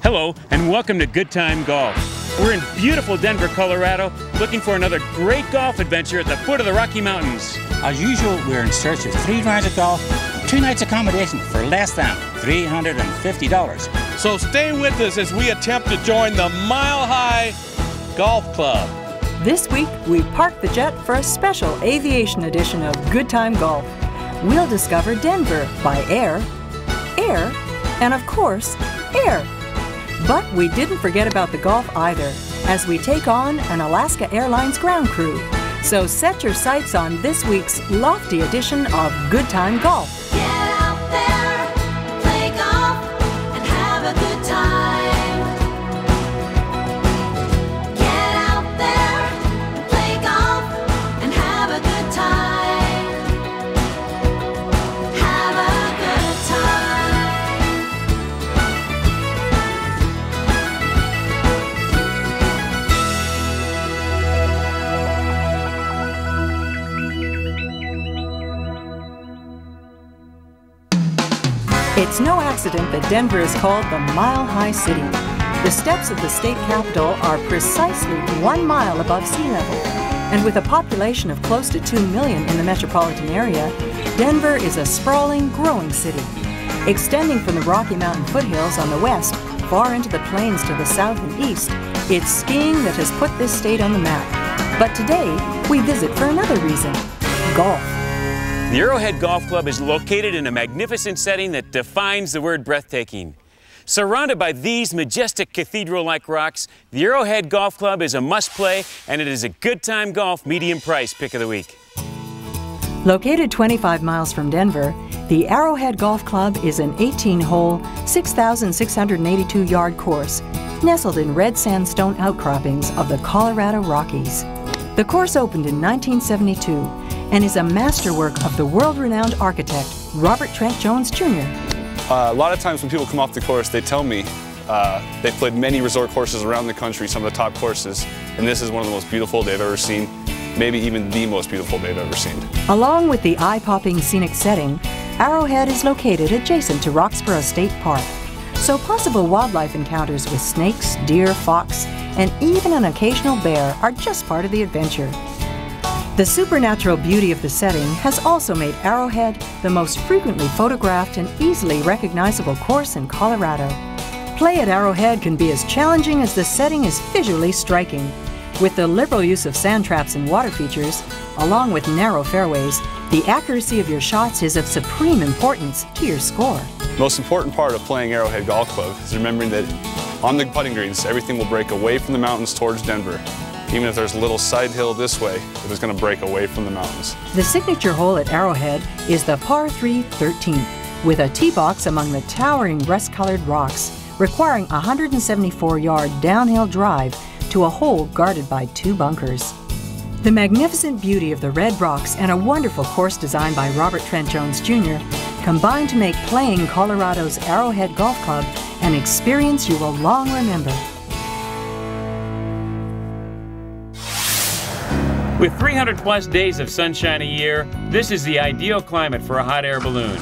Hello, and welcome to Good Time Golf. We're in beautiful Denver, Colorado, looking for another great golf adventure at the foot of the Rocky Mountains. As usual, we're in search of 3 rounds of golf, 2 nights accommodation for less than $350. So stay with us as we attempt to join the Mile High Golf Club. This week, we parked the jet for a special aviation edition of Good Time Golf. We'll discover Denver by air, and of course, air. But we didn't forget about the golf either, as we take on an Alaska Airlines ground crew. So set your sights on this week's lofty edition of Good Time Golf. Get out there, play golf, and have a good time. Get out there, play golf, and have a good time. Have a good time. It's no accident that Denver is called the Mile High City. The steps of the state capitol are precisely 1 mile above sea level. And with a population of close to 2 million in the metropolitan area, Denver is a sprawling, growing city. Extending from the Rocky Mountain foothills on the west, far into the plains to the south and east, it's skiing that has put this state on the map. But today, we visit for another reason: golf. The Arrowhead Golf Club is located in a magnificent setting that defines the word breathtaking. Surrounded by these majestic cathedral-like rocks, the Arrowhead Golf Club is a must-play, and it is a Good Time Golf medium price pick of the week. Located 25 miles from Denver, the Arrowhead Golf Club is an 18-hole, 6,682-yard course, nestled in red sandstone outcroppings of the Colorado Rockies. The course opened in 1972 and is a masterwork of the world-renowned architect Robert Trent Jones Jr. A lot of times when people come off the course, they tell me they've played many resort courses around the country, some of the top courses, and this is one of the most beautiful they've ever seen, maybe even the most beautiful they've ever seen. Along with the eye-popping scenic setting, Arrowhead is located adjacent to Roxborough State Park, so possible wildlife encounters with snakes, deer, fox, and even an occasional bear are just part of the adventure. The supernatural beauty of the setting has also made Arrowhead the most frequently photographed and easily recognizable course in Colorado. Play at Arrowhead can be as challenging as the setting is visually striking. With the liberal use of sand traps and water features, along with narrow fairways, the accuracy of your shots is of supreme importance to your score. The most important part of playing Arrowhead Golf Club is remembering that on the putting greens, everything will break away from the mountains towards Denver. Even if there's a little side hill this way, it is going to break away from the mountains. The signature hole at Arrowhead is the par 3 13th, with a tee box among the towering rust-colored rocks, requiring a 174-yard downhill drive to a hole guarded by 2 bunkers. The magnificent beauty of the red rocks and a wonderful course designed by Robert Trent Jones Jr. combine to make playing Colorado's Arrowhead Golf Club an experience you will long remember. With 300-plus days of sunshine a year, this is the ideal climate for a hot air balloon.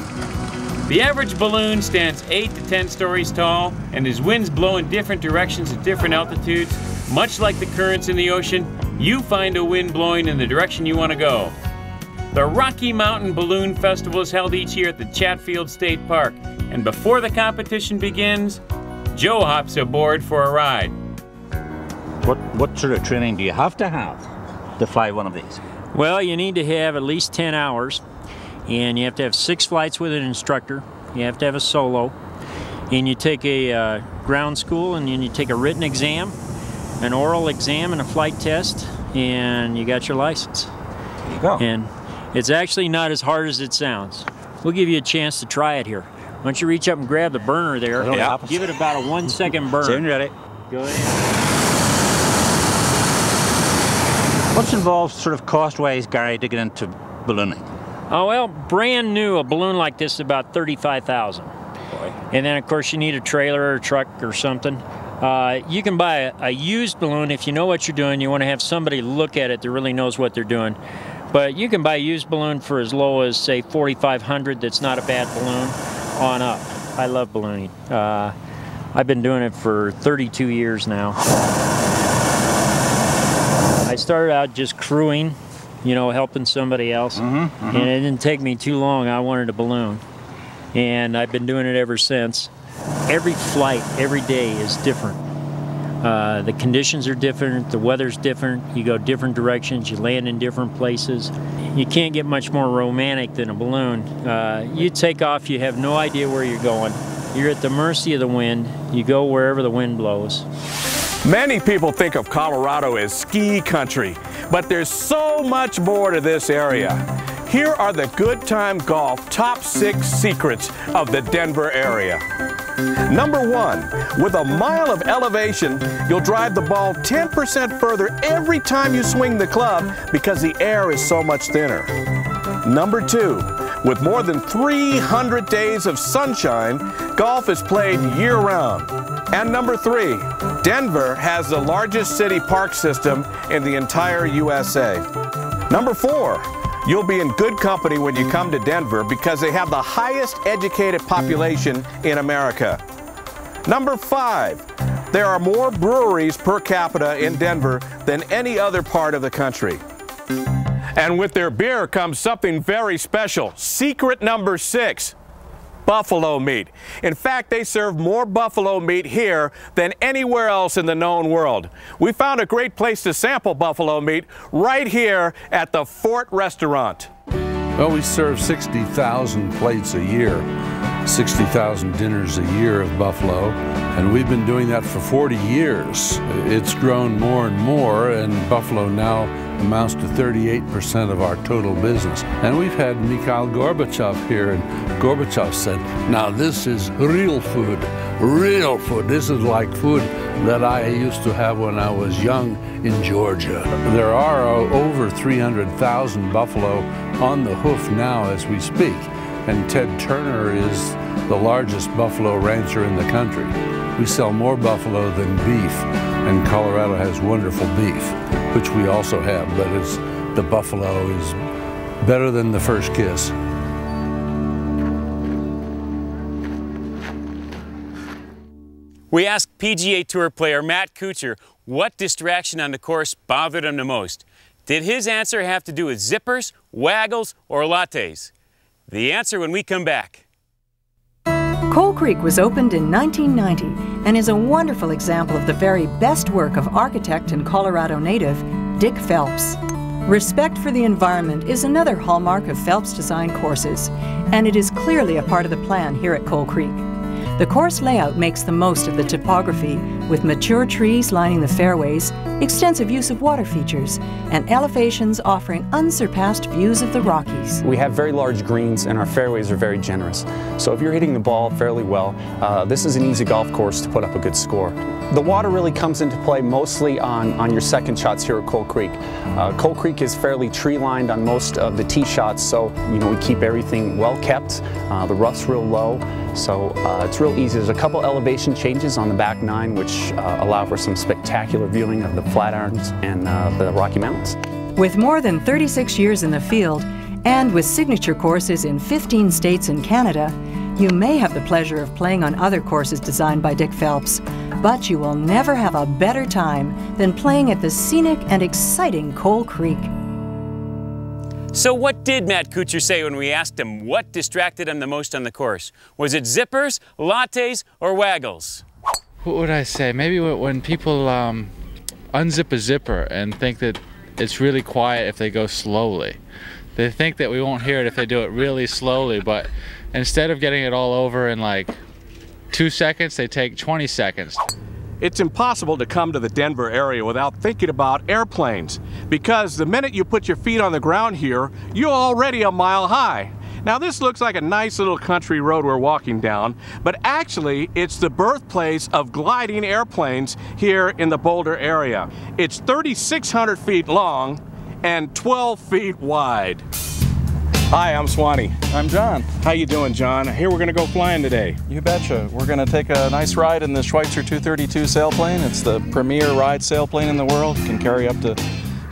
The average balloon stands 8 to 10 stories tall, and as winds blow in different directions at different altitudes, much like the currents in the ocean, you find a wind blowing in the direction you want to go. The Rocky Mountain Balloon Festival is held each year at the Chatfield State Park, and before the competition begins, Joe hops aboard for a ride. What sort of training do you have to fly one of these? Well, you need to have at least 10 hours, and you have to have 6 flights with an instructor. You have to have a solo, and you take a ground school, and then you take a written exam, an oral exam, and a flight test, and you got your license. There you go. And it's actually not as hard as it sounds. We'll give you a chance to try it here. Why don't you reach up and grab the burner there? Yeah. Give it about a 1 second burn. Soon ready. Go ahead. What's involved sort of cost-wise, Gary, to get into ballooning? Oh, well, brand new, a balloon like this is about $35,000. And then, of course, you need a trailer or a truck or something. You can buy a used balloon if you know what you're doing. You want to have somebody look at it that really knows what they're doing. But you can buy a used balloon for as low as, say, $4,500. That's not a bad balloon on up. I love ballooning. I've been doing it for 32 years now. I started out just crewing, you know, helping somebody else. And it didn't take me too long. I wanted a balloon. And I've been doing it ever since. Every flight, every day is different. The conditions are different, the weather's different, you go different directions, you land in different places. You can't get much more romantic than a balloon. You take off, you have no idea where you're going. You're at the mercy of the wind. You go wherever the wind blows. Many people think of Colorado as ski country, but there's so much more to this area. Here are the Good Time Golf top 6 secrets of the Denver area. Number 1, with a mile of elevation, you'll drive the ball 10% further every time you swing the club because the air is so much thinner. Number 2, with more than 300 days of sunshine, golf is played year-round. And number 3, Denver has the largest city park system in the entire USA. Number 4, you'll be in good company when you come to Denver because they have the highest educated population in America. Number 5, there are more breweries per capita in Denver than any other part of the country. And with their beer comes something very special. Secret number 6, buffalo meat. In fact, they serve more buffalo meat here than anywhere else in the known world. We found a great place to sample buffalo meat right here at the Fort Restaurant. Well, we serve 60,000 plates a year, 60,000 dinners a year of buffalo, and we've been doing that for 40 years. It's grown more and more, and buffalo now amounts to 38% of our total business. And we've had Mikhail Gorbachev here, and Gorbachev said, now this is real food, real food. This is like food that I used to have when I was young in Georgia. There are over 300,000 buffalo on the hoof now as we speak, and Ted Turner is the largest buffalo rancher in the country. We sell more buffalo than beef, and Colorado has wonderful beef, which we also have, but the buffalo is better than the first kiss. We asked PGA Tour player Matt Kuchar what distraction on the course bothered him the most. Did his answer have to do with zippers, waggles, or lattes? The answer when we come back. Coal Creek was opened in 1990 and is a wonderful example of the very best work of architect and Colorado native Dick Phelps. Respect for the environment is another hallmark of Phelps Design courses, and it is clearly a part of the plan here at Coal Creek. The course layout makes the most of the topography, with mature trees lining the fairways, extensive use of water features, and elevations offering unsurpassed views of the Rockies. We have very large greens and our fairways are very generous. So if you're hitting the ball fairly well, this is an easy golf course to put up a good score. The water really comes into play mostly on your second shots here at Coal Creek. Coal Creek is fairly tree-lined on most of the tee shots, so we keep everything well kept. The rough's real low, so it's real easy. There's a couple elevation changes on the back nine which allow for some spectacular viewing of the Flatirons and the Rocky Mountains. With more than 36 years in the field, and with signature courses in 15 states and Canada, you may have the pleasure of playing on other courses designed by Dick Phelps, but you will never have a better time than playing at the scenic and exciting Coal Creek. So what did Matt Kuchar say when we asked him what distracted him the most on the course? Was it zippers, lattes, or waggles? What would I say? Maybe when people unzip a zipper and think that it's really quiet if they go slowly. They think that we won't hear it if they do it really slowly, but instead of getting it all over in like 2 seconds, they take 20 seconds. It's impossible to come to the Denver area without thinking about airplanes, because the minute you put your feet on the ground here, you're already a mile high. Now this looks like a nice little country road we're walking down, but actually it's the birthplace of gliding airplanes here in the Boulder area. It's 3,600 feet long and 12 feet wide. Hi, I'm Swanee. I'm John. How you doing, John? Here we're gonna go flying today. You betcha. We're gonna take a nice ride in the Schweitzer 232 sailplane. It's the premier ride sailplane in the world. It can carry up to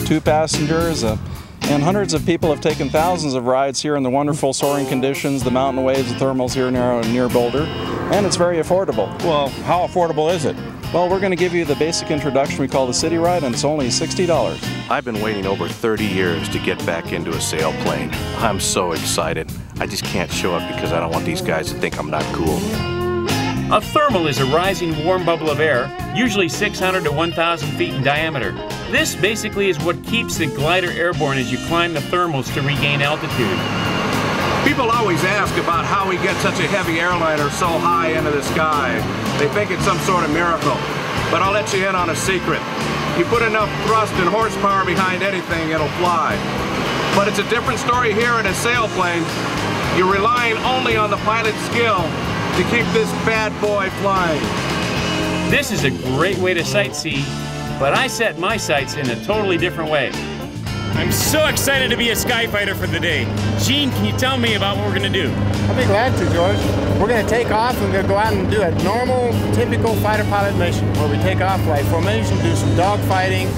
2 passengers. And hundreds of people have taken thousands of rides here in the wonderful soaring conditions, the mountain waves, the thermals here near Boulder. and it's very affordable. Well, how affordable is it? Well, we're going to give you the basic introduction we call the City Ride, and it's only $60. I've been waiting over 30 years to get back into a sailplane. I'm so excited. I just can't show up because I don't want these guys to think I'm not cool. A thermal is a rising warm bubble of air, usually 600 to 1,000 feet in diameter. This basically is what keeps the glider airborne as you climb the thermals to regain altitude. People always ask about how we get such a heavy airliner so high into the sky. They think it's some sort of miracle. But I'll let you in on a secret. You put enough thrust and horsepower behind anything, it'll fly. But it's a different story here in a sailplane. You're relying only on the pilot's skill to keep this bad boy flying. This is a great way to sightsee, but I set my sights in a totally different way. I'm so excited to be a skyfighter for the day. Gene, can you tell me about what we're gonna do? I'll be glad to, George. We're going to take off and we're going to go out and do a normal, typical fighter pilot mission where we take off like formation, do some dog fighting,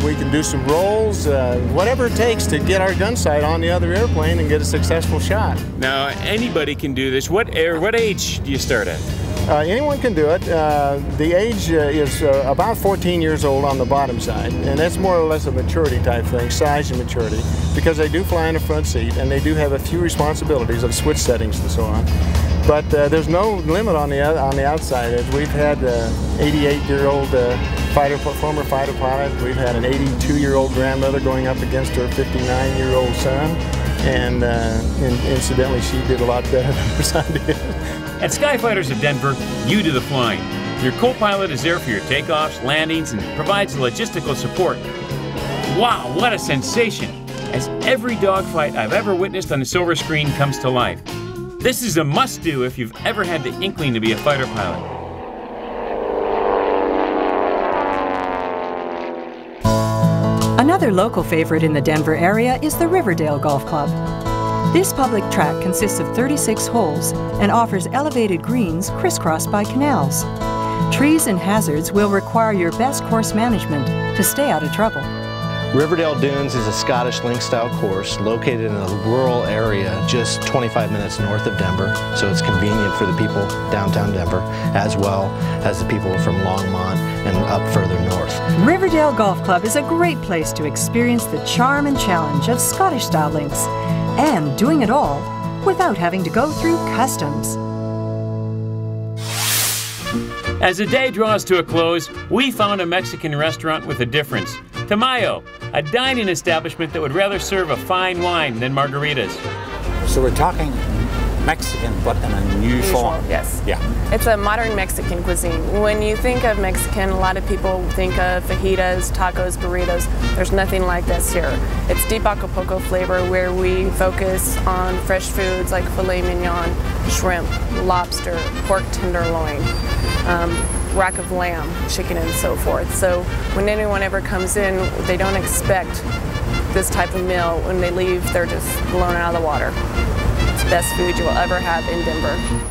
we can do some rolls, whatever it takes to get our gun sight on the other airplane and get a successful shot. Now, anybody can do this. What age do you start at? Anyone can do it. The age is about 14 years old on the bottom side, and that's more or less a maturity type thing, size and maturity, because they do fly in the front seat and they do have a few responsibilities of switch settings and so on. But there's no limit on the outside. As we've had 88-year-old former fighter pilot. We've had an 82-year-old grandmother going up against her 59-year-old son, and incidentally, she did a lot better than her son did. At Skyfighters of Denver, you do the flying. Your co-pilot is there for your takeoffs, landings, and provides logistical support. Wow, what a sensation! As every dogfight I've ever witnessed on the silver screen comes to life. This is a must-do if you've ever had the inkling to be a fighter pilot. Another local favorite in the Denver area is the Riverdale Golf Club. This public track consists of 36 holes and offers elevated greens crisscrossed by canals. Trees and hazards will require your best course management to stay out of trouble. Riverdale Dunes is a Scottish link-style course located in a rural area just 25 minutes north of Denver, so it's convenient for the people downtown Denver, as well as the people from Longmont and up further north. Riverdale Golf Club is a great place to experience the charm and challenge of Scottish-style links, and doing it all without having to go through customs. As the day draws to a close, we found a Mexican restaurant with a difference. Tamayo, a dining establishment that would rather serve a fine wine than margaritas. So we're talking Mexican, but in a new form. Yes. Yeah. It's a modern Mexican cuisine. When you think of Mexican, a lot of people think of fajitas, tacos, burritos. There's nothing like this here. It's deep Acapulco flavor where we focus on fresh foods like filet mignon, shrimp, lobster, pork tenderloin, rack of lamb, chicken, and so forth. So when anyone ever comes in, they don't expect this type of meal. When they leave, they're just blown out of the water. It's the best food you will ever have in Denver.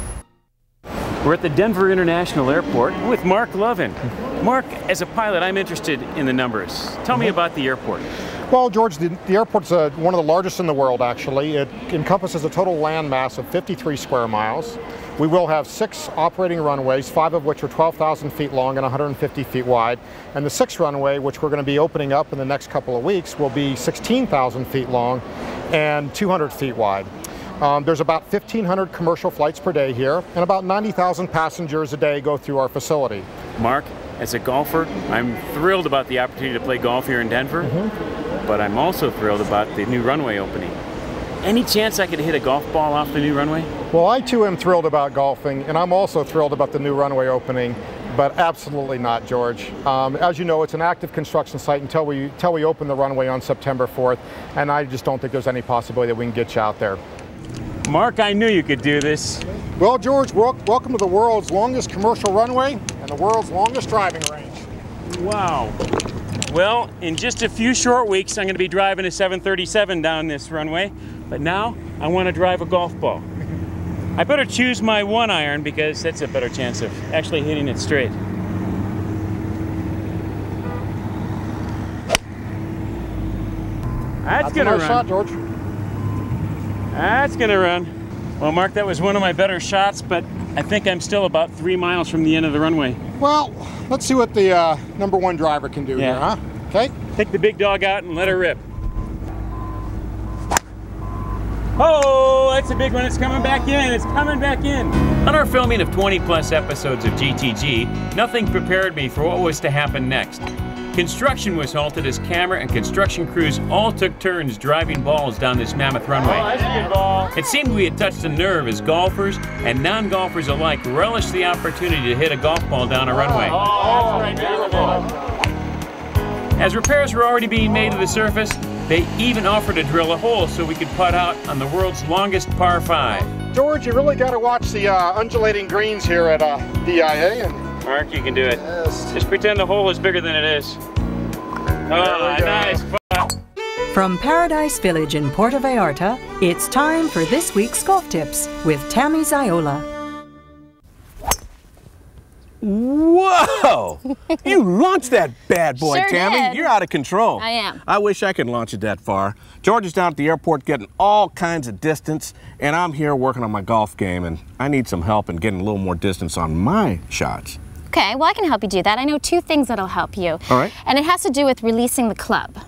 We're at the Denver International Airport with Mark Lovin. Mark, as a pilot, I'm interested in the numbers. Tell me about the airport. Well, George, the airport's one of the largest in the world, actually. It encompasses a total land mass of 53 square miles. We will have 6 operating runways, 5 of which are 12,000 feet long and 150 feet wide. And the 6th runway, which we're going to be opening up in the next couple of weeks, will be 16,000 feet long and 200 feet wide. There's about 1,500 commercial flights per day here, and about 90,000 passengers a day go through our facility. Mark, as a golfer, I'm thrilled about the opportunity to play golf here in Denver, but I'm also thrilled about the new runway opening. Any chance I could hit a golf ball off the new runway? Well, I too am thrilled about golfing, and I'm also thrilled about the new runway opening, but absolutely not, George. As you know, it's an active construction site until we open the runway on September 4th, and I just don't think there's any possibility that we can get you out there. Mark, I knew you could do this. Well, George, welcome to the world's longest commercial runway and the world's longest driving range. Wow. Well, in just a few short weeks, I'm going to be driving a 737 down this runway, but now I want to drive a golf ball. I better choose my 1-iron because that's a better chance of actually hitting it straight. That's going to run. Nice shot, George. That's going to run. Well, Mark, that was one of my better shots, but I think I'm still about 3 miles from the end of the runway. Well, let's see what the #1 driver can do here, huh? Okay. Take the big dog out and let her rip. Oh, that's a big one. It's coming back in. It's coming back in. On our filming of 20-plus episodes of GTG, nothing prepared me for what was to happen next. Construction was halted as camera and construction crews all took turns driving balls down this mammoth runway. Oh, that's a good ball. It seemed we had touched a nerve as golfers and non-golfers alike relished the opportunity to hit a golf ball down a runway. Oh, that's right down the middle. As repairs were already being made to the surface, they even offered to drill a hole so we could putt out on the world's longest par 5. George, you really got to watch the undulating greens here at DIA. Mark, you can do it. Yes. Just pretend the hole is bigger than it is. Oh, nice putt. From Paradise Village in Puerto Vallarta, it's time for this week's Golf Tips with Tammy Ziola. Whoa! You launched that bad boy, Sure Tammy. did. You're out of control. I am. I wish I could launch it that far. George is down at the airport getting all kinds of distance, and I'm here working on my golf game, and I need some help in getting a little more distance on my shots. Okay, well, I can help you do that. I know 2 things that'll help you. All right. And it has to do with releasing the club.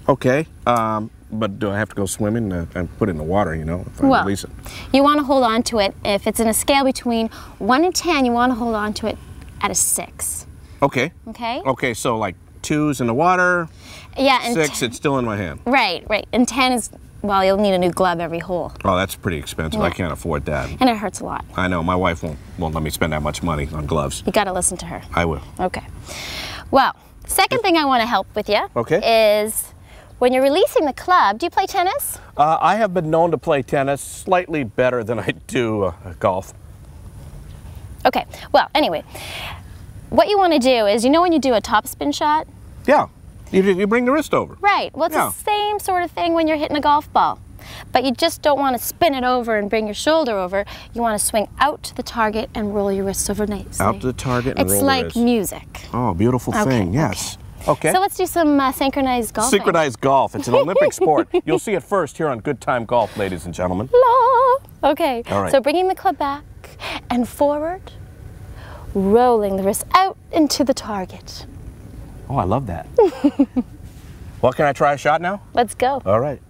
Okay, but do I have to go swimming and put it in the water, you know, if I Well, release it? You want to hold on to it. If it's in a scale between 1 and 10, you want to hold on to it at a 6. Okay. Okay? Okay, so like 2's in the water, Yeah, and 6, it's still in my hand. Right. And 10 is, well, you'll need a new glove every hole. Oh, that's pretty expensive. Yeah. I can't afford that. And it hurts a lot. I know, my wife won't let me spend that much money on gloves. You got to listen to her. I will. Okay. Well, second thing I want to help with you Okay. is when you're releasing the club, do you play tennis? I have been known to play tennis slightly better than I do golf. Okay. Well, anyway, what you want to do is, you know when you do a topspin shot? Yeah, you bring the wrist over. Right. Well, it's Yeah. the same sort of thing when you're hitting a golf ball. But you just don't want to spin it over and bring your shoulder over. You want to swing out to the target and roll your wrists over nicely. Out to the target and It's roll the like wrist. music. Oh, beautiful Okay, thing, yes. Okay. So let's do some synchronized golfing. Synchronized golf. It's an Olympic sport. You'll see it first here on Good Time Golf, ladies and gentlemen. La. Okay. All right. So bringing the club back and forward, rolling the wrist out into the target. Oh, I love that. Well, can I try a shot now? Let's go. All right.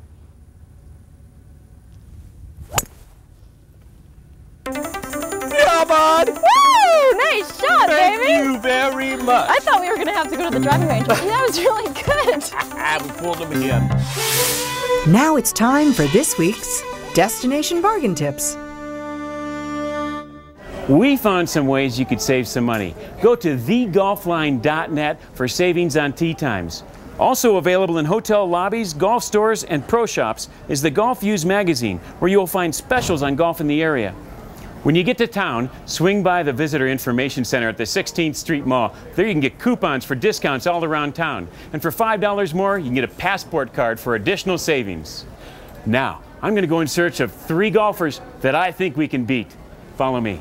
Yeah, bud! Woo! Nice shot, Thank baby! you very much. I thought we were going to have to go to the driving range, but that was really good. We pulled him again. Now it's time for this week's Destination Bargain Tips. We found some ways you could save some money. Go to thegolfline.net for savings on tee times. Also available in hotel lobbies, golf stores, and pro shops is the Golf Views magazine, where you'll find specials on golf in the area. When you get to town, swing by the Visitor Information Center at the 16th Street Mall. There you can get coupons for discounts all around town. And for $5 more, you can get a passport card for additional savings. Now, I'm going to go in search of 3 golfers that I think we can beat. Follow me.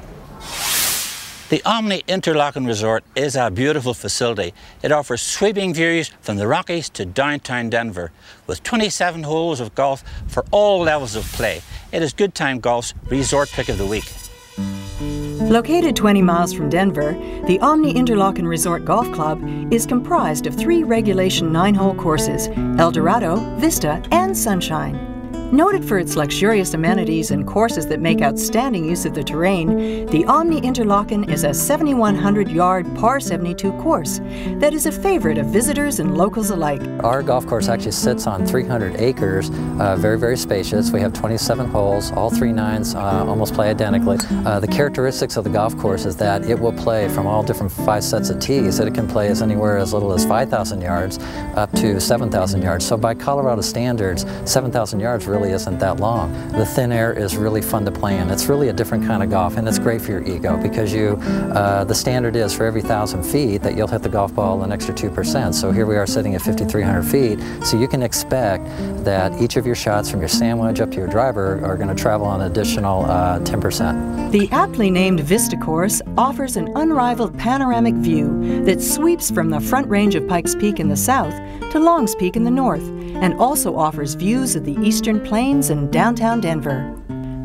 The Omni Interlaken Resort is a beautiful facility. It offers sweeping views from the Rockies to downtown Denver, with 27 holes of golf for all levels of play. It is Good Time Golf's resort pick of the week. Located 20 miles from Denver, the Omni Interlaken Resort Golf Club is comprised of 3 regulation 9-hole courses: El Dorado, Vista, and Sunshine. Noted for its luxurious amenities and courses that make outstanding use of the terrain, the Omni Interlaken is a 7,100-yard par 72 course that is a favorite of visitors and locals alike. Our golf course actually sits on 300 acres, very, very spacious. We have 27 holes, all 3 nines almost play identically. The characteristics of the golf course is that it will play from all different 5 sets of tees, that it can play as anywhere as little as 5,000 yards up to 7,000 yards. So by Colorado standards, 7,000 yards really isn't that long. The thin air is really fun to play in. It's really a different kind of golf, and it's great for your ego because the standard is for every 1,000 feet that you'll hit the golf ball an extra 2%. So here we are sitting at 5,300 feet, so you can expect that each of your shots from your sandwich up to your driver are going to travel an additional 10%. The aptly named Vista course offers an unrivaled panoramic view that sweeps from the Front Range of Pikes Peak in the south to Longs Peak in the north, and also offers views of the Eastern Plains and downtown Denver.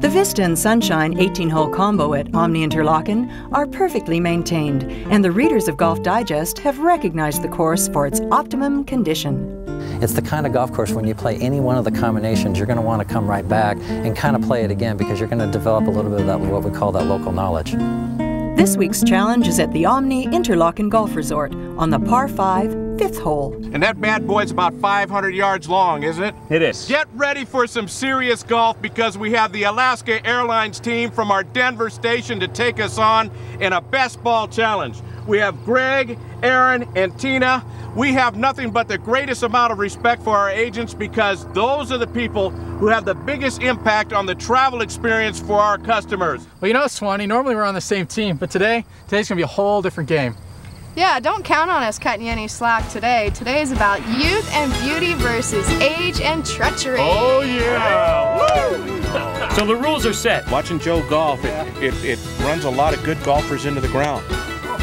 The Vista and Sunshine 18-hole combo at Omni Interlaken are perfectly maintained, and the readers of Golf Digest have recognized the course for its optimum condition. It's the kind of golf course when you play any one of the combinations, you're going to want to come right back and kind of play it again because you're going to develop a little bit of that, what we call that local knowledge. This week's challenge is at the Omni Interlaken Golf Resort on the par 5, 5th hole. And that bad boy's about 500 yards long, isn't it? It is. Get ready for some serious golf because we have the Alaska Airlines team from our Denver station to take us on in a best ball challenge. We have Greg, Aaron, and Tina. We have nothing but the greatest amount of respect for our agents because those are the people who have the biggest impact on the travel experience for our customers. Well, you know, Swanee, normally we're on the same team, but today's gonna be a whole different game. Yeah, don't count on us cutting you any slack today. Today is about youth and beauty versus age and treachery. Oh, yeah! Woo! So the rules are set. Watching Joe golf, it runs a lot of good golfers into the ground.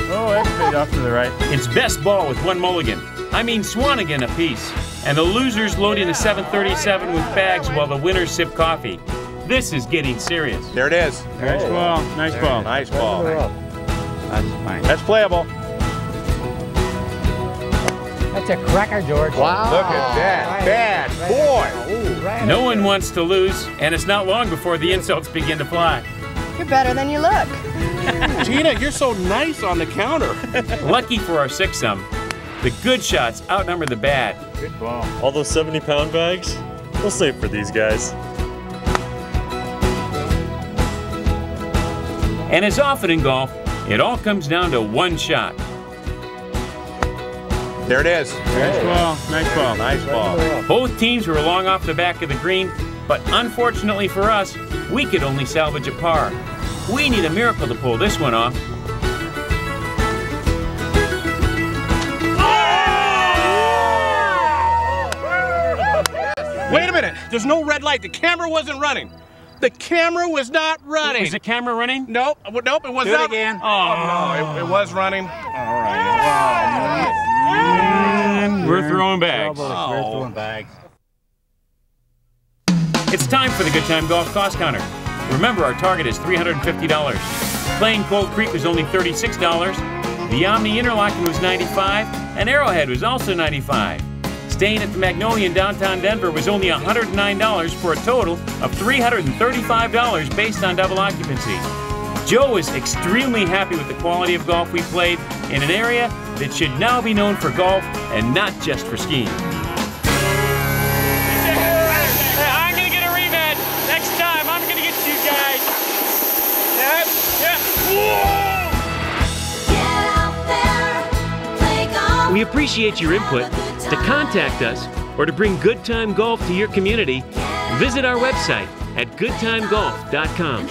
Oh, that's a bit off to the right. It's best ball with one mulligan. I mean Swanigan apiece. And the losers load in a 737 with bags while the winners sip coffee. This is getting serious. There it is. Nice ball. Nice ball. Nice ball. That's fine. That's playable. That's a cracker, George. Wow. Look at that. Bad boy. No one wants to lose, and it's not long before the insults begin to fly. You're better than you look. Tina, you're so nice on the counter. Lucky for our six-some, the good shots outnumber the bad. Good ball. All those 70-pound bags, we'll save for these guys. And as often in golf, it all comes down to one shot. There it is. Nice ball. Nice ball. Nice ball. Both teams were along off the back of the green, but unfortunately for us, we could only salvage a par. We need a miracle to pull this one off. Wait a minute. There's no red light. The camera wasn't running. The camera was not running. Is the camera running? Nope. Nope, it was Do not. it again. Oh, no, it was running. All right. We're throwing bags. We're throwing bags. It's time for the Good Time Golf Cost Counter. Remember, our target is $350. Playing Cold Creek was only $36. The Omni Interlaken was $95, and Arrowhead was also $95. Staying at the Magnolia in downtown Denver was only $109 for a total of $335 based on double occupancy. Joe was extremely happy with the quality of golf we played in an area that should now be known for golf and not just for skiing. I'm going to get a rematch. Next time, I'm going to get you guys. Yep, yep. We appreciate your input. To contact us or to bring Good Time Golf to your community, visit our website at goodtimegolf.com.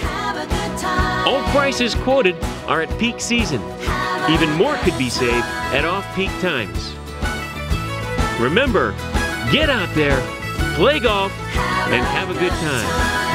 All prices quoted are at peak season. Even more could be saved at off-peak times. Remember, get out there, play golf, and have a good time.